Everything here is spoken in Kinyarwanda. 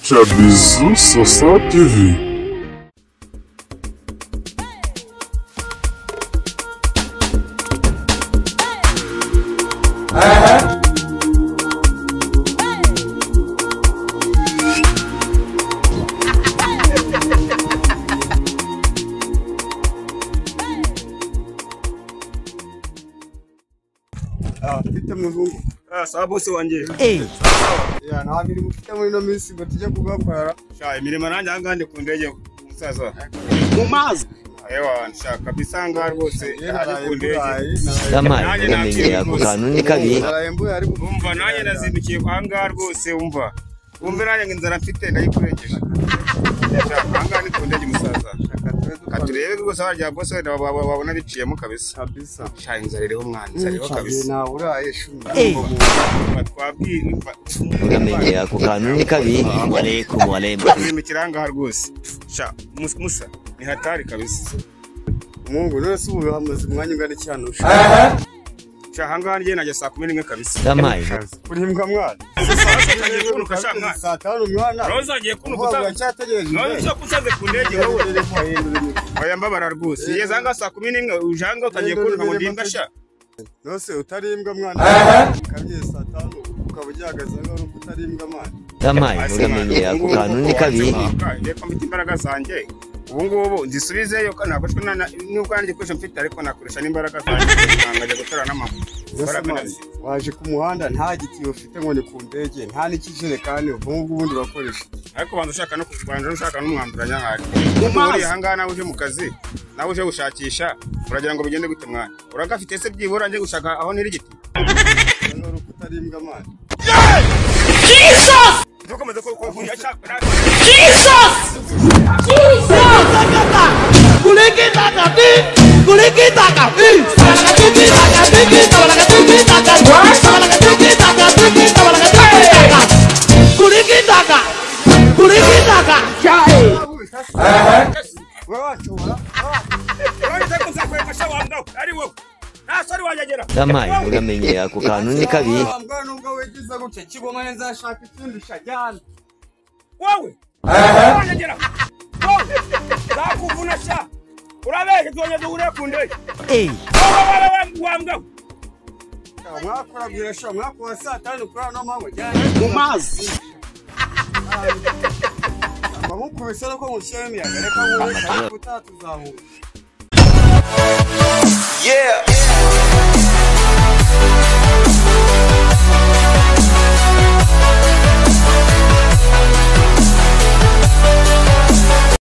Tchabizu Sosa TV. Sabo se wanje ya na biri mufite muri no minsi ngo tujye kugakora sha imirimo nanjye angande ku ndege musaza mu mazi ewa nshaka bisanga rwose ari ku ndege Damaye namenye ako kantu ni kabi umva nanjye nazindukiye kwanga rwose umva nanjye inzara mfite ndayikurengeje angane ku ndege musaza katurebe rwose barya bose babona biciyemo kabisa sha inzara rero mwanza rero kabisa na uraye shumba twabwirwa uramenye ako kantu ni kabi walaikum mu kiranga rwose sha musa ni hatari kabisa Mungu none se ubu hamaze umwanya ungana cyane usha sha hanga ngiye najya saa 11 kabisa Damaye kurimbwa mwana saa 5 mwana roza ngiye kunuka cyategereje none cyo kusaze ku ndege wowe oya mbabara rwose yeza nga saa 11 ujanga utangiye kunuka ngo ndimbwa sha nose utarimbwa mwana kabye saa 5 ukaba ujyagaza ngo utarimbwa mwana Damaye uramenye ako kantu ni kabi reka mfite imbaraga zanjye ubungubu ndisubizeyo ntabwo nubwo nanjye kwesha mfite ariko nakoresha n'imbaraga zanjye ngajya gutera n'amaguru waje ku muhanda nta giti ufite ngo ni ku ndege nta n'ikijerekani ubundi urakoresha ariko banza ushaka no kubanza ushaka n'umwanduranya nkari uri hangana nawe uje mu kazi nawe uje gushakisha uragira ngo bigende gute mwana uragafite se byibura nje gushaka aho niri giti none utarimbwa mwana Jesus dukomeza ko yashaka Jesus Damaye uramenye ako kantu ni kabi wowe wanyagera zakuvuna sha urabeke twonyeze ure ku ndege wambwa mwakora bwirasha mwakora saa 5 kuri no mango mu mazi bamukubise ko mushemi yagareka ngo utatuzamuka yeah